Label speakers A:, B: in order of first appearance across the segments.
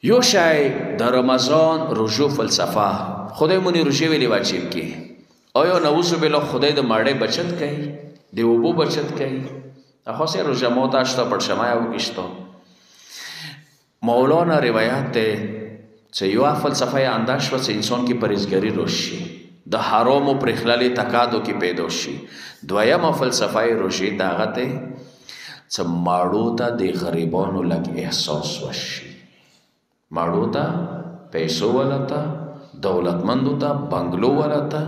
A: یو شای د رمضان روزو فلسفه خدای مونږ روزي ویلي واجب کی آیا نعوذ بالله خدای د ماړې بچت کوي د اوبو بچت کوي خاصه روزه موتا شتا پر شمایا او کشتو مولانا روایت ده چې یو فلسفه انداش و چې انسان کی پرهیزګاری روشي د حرام او پرخلال تکادو کی پیدا شي دویمه فلسفه روزي داغه ته چې ماړو ته د غریبانو لګ احساس وشي ماړو ته پیسو ولته دولتمندو ته بنگلو ولته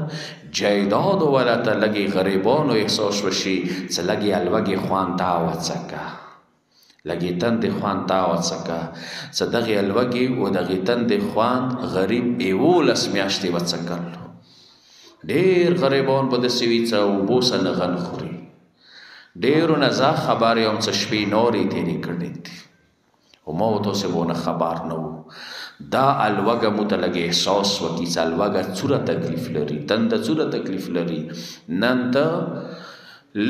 A: جایداد ولته لګي غریبانو احساس وشي چې لګي الوګي خوان تا وڅکا لګي تند خوان تا وڅکا چې دغه الوګي او دغه تند خوان غریب ایولس میاشتې وڅکل ډیر غریبان په د سوي څو بوسن غن خوري ډیرو نه ځا خبرې هم څه شپې نورې تیرې کړې دي او ما تو سے بونه خبر نو دا الوګه متلګ احساس وکي چې الوګه څوره تکلیف لري تند څوره تکلیف لري نن ته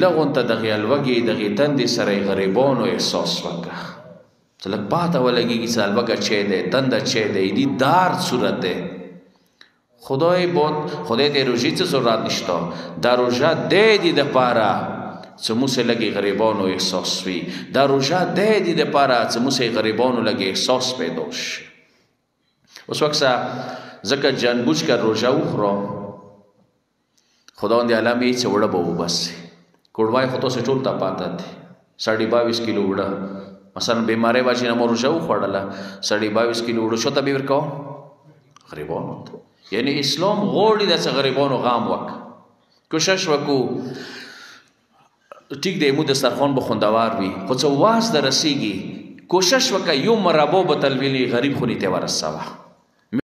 A: لغون ته دغه الوګي دغه تند سره غریبانو احساس وکا چې لګ پاته ولګي چې الوګه چي ده تند چي ده دي دار صورت ده خدای بود خدای دې روزي څه ضرورت نشته دا روزه دې دي د پاره چې موږ لګي غریبانو احساس وي دا روزه دې دي د پاره چې موږ غریبانو لګي احساس پیدا شي اوس وکسا زکه جنبوج کا روزه وخورو خداوند عالمي چې وړه به وبس کوړوای خو ته ټول تا پاتات 22.5 کیلو وړه مثلا بیماری واچې نه روزه وخوړله 22.5 کیلو وړه شو ته به ورکو غریبانو یعنی اسلام غوړي د غریبانو غام وک کوشش وکړو ټیک دی مو د سرخان به خوندوار وي خو څه واس در رسیږي کوشش وکړه یو مرابو به تلویلی غریب خونی ته ورسوه